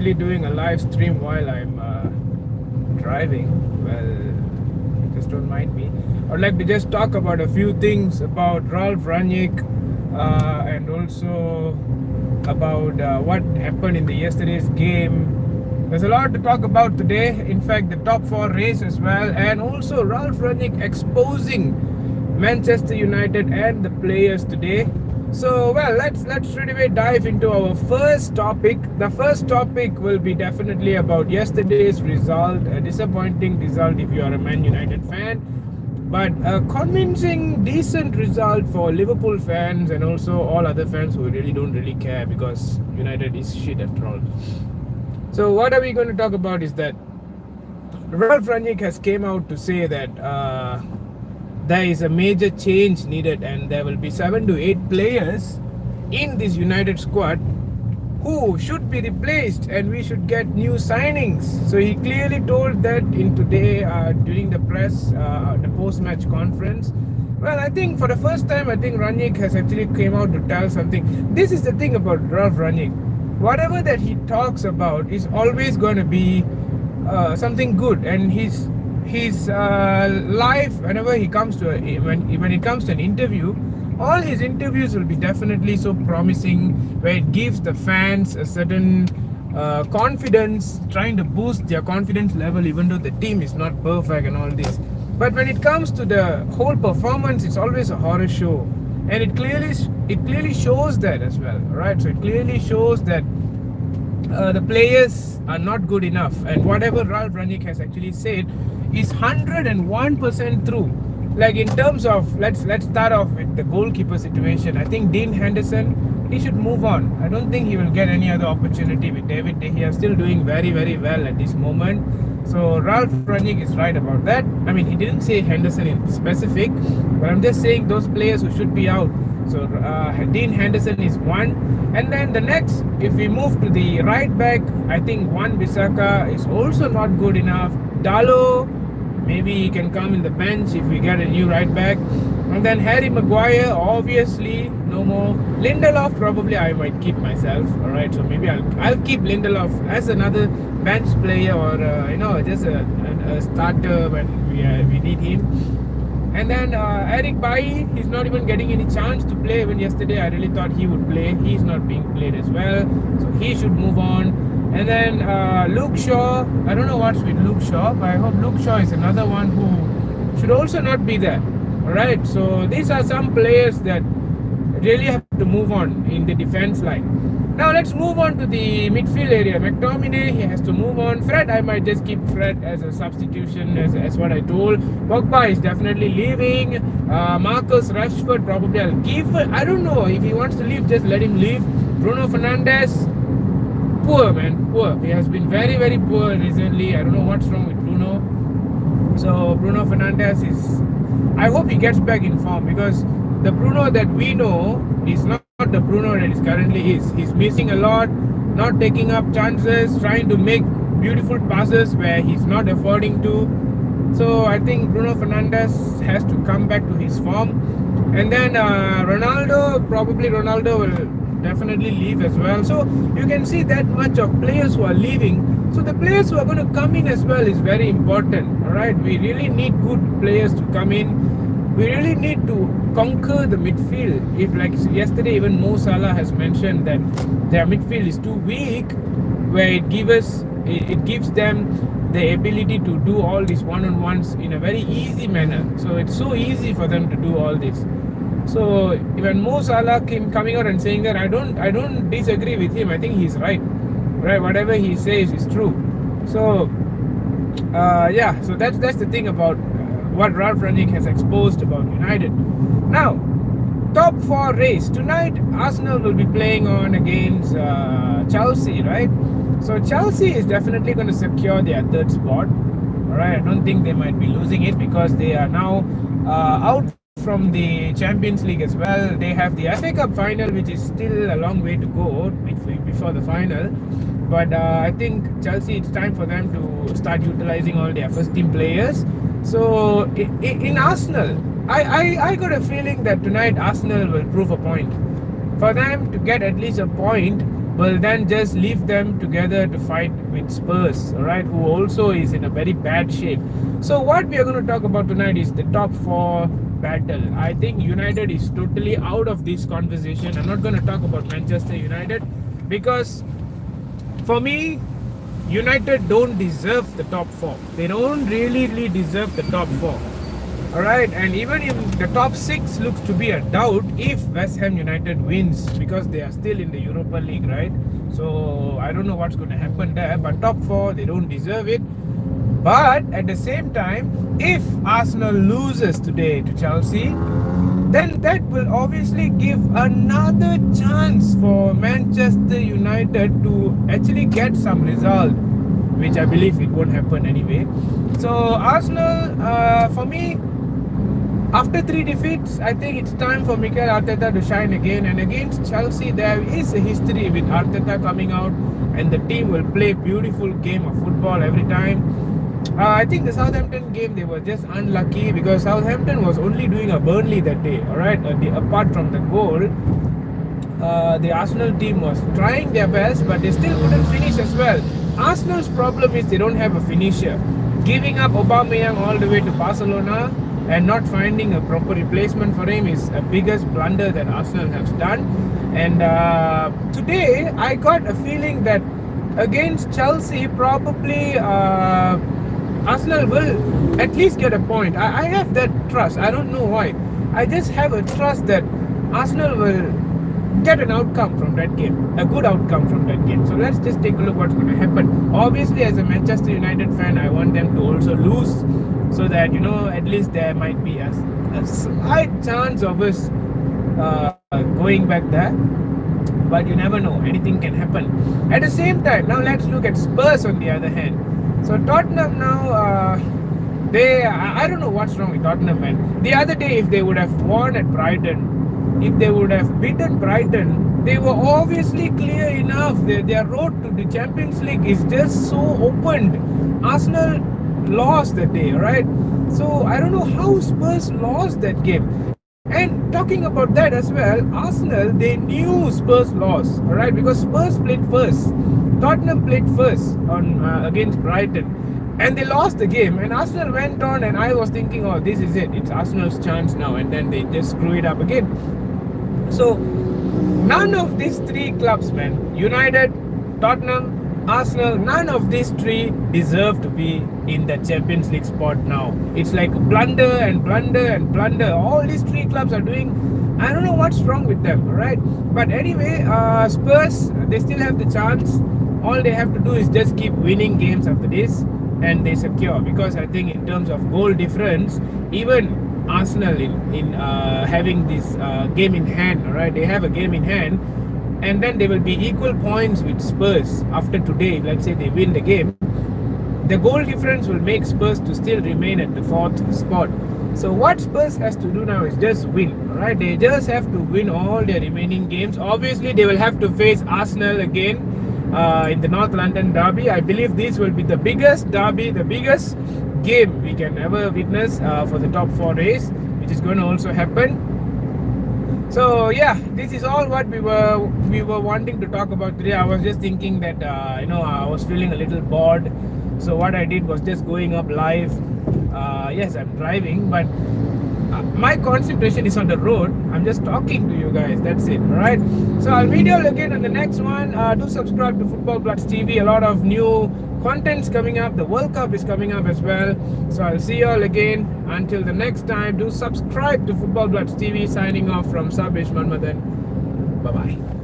doing a live stream while I'm driving. Well, just don't mind me. I'd like to just talk about a few things about Ralf Rangnick and also about what happened in the yesterday's game. There's a lot to talk about today. In fact, the top four race as well, and also Ralf Rangnick exposing Manchester United and the players today. So well, let's straight away dive into our first topic. The first topic will be definitely about yesterday's result, a disappointing result if you are a Man United fan, but a convincing, decent result for Liverpool fans and also all other fans who really don't really care because United is shit after all. So what are we going to talk about is that Ralf Rangnick has came out to say that there is a major change needed and there will be 7 to 8 players in this United squad who should be replaced and we should get new signings. So he clearly told that in today during the press, the post-match conference. Well, I think for the first time, I think Rangnick has actually came out to tell something. This is the thing about Ralf Rangnick. Whatever that he talks about is always going to be something good, and his life whenever he comes to when it comes to an interview, all his interviews will be definitely so promising, where it gives the fans a certain confidence, trying to boost their confidence level even though the team is not perfect and all this. But when it comes to the whole performance, it's always a horror show, and it clearly shows that as well, right? So it clearly shows that the players are not good enough, and whatever Ralf Rangnick has actually said is 101% true. Like in terms of let's start off with the goalkeeper situation. I think Dean Henderson, he should move on. I don't think he will get any other opportunity with David De Gea still doing very well at this moment. So Ralf Rangnick is right about that. I mean, he didn't say Henderson in specific, but I'm just saying those players who should be out. So Dean Henderson is one, and then the next, if we move to the right back, I think Wan-Bissaka is also not good enough. Dalo, maybe he can come in the bench if we get a new right back. And then Harry Maguire, obviously no more. Lindelof, probably I might keep myself. All right, so maybe I'll keep Lindelof as another bench player, or just a starter when we need him. And then Eric Bailly, he's not even getting any chance to play. Even yesterday I really thought he would play. He's not being played as well, so he should move on. And then Luke Shaw, I don't know what's with Luke Shaw, but I hope Luke Shaw is another one who should also not be there. Alright, so these are some players that really have to move on in the defense line. Now let's move on to the midfield area. McTominay, he has to move on. Fred, I might just keep Fred as a substitution, as what I told. Pogba is definitely leaving. Marcus Rashford, probably I'll keep. I don't know, if he wants to leave, just let him leave. Bruno Fernandes, poor man, poor. He has been very poor recently. I don't know what's wrong with Bruno. So Bruno Fernandes is, I hope he gets back in form, because the Bruno that we know is not the Bruno that is currently is. He's missing a lot, not taking up chances, trying to make beautiful passes where he's not affording to. So I think Bruno Fernandes has to come back to his form. And then Ronaldo will definitely leave as well. So you can see that much of players who are leaving. So the players who are going to come in as well is very important. Alright, we really need good players to come in. We really need to conquer the midfield. If, like yesterday, even Mo Salah has mentioned that their midfield is too weak, where it gives them the ability to do all these one-on-ones in a very easy manner. So it's so easy for them to do all this. So when Mo Salah coming out and saying that, I don't disagree with him. I think he's right. Right, whatever he says is true. So so that's the thing about what Ralf Rangnick has exposed about United. Now, top 4 race. Tonight, Arsenal will be playing on against Chelsea, right? So Chelsea is definitely going to secure their third spot. Alright, I don't think they might be losing it, because they are now out from the Champions League as well. They have the FA Cup final, which is still a long way to go before the final. But I think Chelsea, it's time for them to start utilizing all their first team players. So in Arsenal, I got a feeling that tonight Arsenal will prove a point. For them to get at least a point, will then just leave them together to fight with Spurs, all right, who also is in a very bad shape. So what we are going to talk about tonight is the top four battle. I think United is totally out of this conversation. I'm not going to talk about Manchester United because for me, United don't deserve the top four. They don't really deserve the top four. All right, and even if the top six looks to be a doubt if West Ham United wins because they are still in the Europa League, right? So I don't know what's going to happen there, but top four, they don't deserve it. But at the same time, if Arsenal loses today to Chelsea, then that will obviously give another chance for Manchester United to actually get some result, which I believe it won't happen anyway. So Arsenal, for me, after 3 defeats, I think it's time for Mikel Arteta to shine again. And against Chelsea, there is a history with Arteta coming out, and the team will play beautiful game of football every time. I think the Southampton game, they were just unlucky because Southampton was only doing a Burnley that day, all right? Apart from the goal, the Arsenal team was trying their best, but they still couldn't finish as well. Arsenal's problem is they don't have a finisher. Giving up Aubameyang all the way to Barcelona and not finding a proper replacement for him is a biggest blunder that Arsenal has done. And today, I got a feeling that against Chelsea, probably Arsenal will at least get a point. I have that trust. I don't know why. I just have a trust that Arsenal will get an outcome from that game, a good outcome from that game. So let's just take a look what's going to happen. Obviously, as a Manchester United fan, I want them to also lose so that, you know, at least there might be a slight chance of us going back there. But you never know, anything can happen. At the same time, now let's look at Spurs on the other hand. So Tottenham now, I don't know what's wrong with Tottenham, man. The other day, if they would have won at Brighton, if they would have beaten Brighton, they were obviously clear enough. Their road to the Champions League is just so opened. Arsenal lost that day, right? So I don't know how Spurs lost that game. And talking about that as well, Arsenal, they knew Spurs lost, all right? Because Spurs played first. Tottenham played first on against Brighton. And they lost the game. And Arsenal went on, and I was thinking, oh, this is it. It's Arsenal's chance now. And then they just screw it up again. So none of these three clubs, man, United, Tottenham, Arsenal, none of these three deserve to be in the Champions League spot now. It's like blunder and blunder and blunder. All these three clubs are doing, I don't know what's wrong with them, right? But anyway, Spurs, they still have the chance. All they have to do is just keep winning games after this and they secure. Because I think in terms of goal difference, even Arsenal in having this game in hand, right? They have a game in hand. And then they will be equal points with Spurs after today. Let's say they win the game. The goal difference will make Spurs to still remain at the 4th spot. So what Spurs has to do now is just win, right? They just have to win all their remaining games. Obviously, they will have to face Arsenal again in the North London derby. I believe this will be the biggest derby, the biggest game we can ever witness for the top 4 race, which is going to also happen. So yeah, this is all what we were wanting to talk about today. I was just thinking that I was feeling a little bored, so what I did was just going up live. Yes, I'm driving, but my concentration is on the road. I'm just talking to you guys, that's it. All right, so I'll meet you all again on the next one. Do subscribe to Football Bloods TV. A lot of new content's coming up. The World Cup is coming up as well. So I'll see you all again. Until the next time, do subscribe to Football Bloods TV. Signing off from Sabish Manmadan. Bye bye.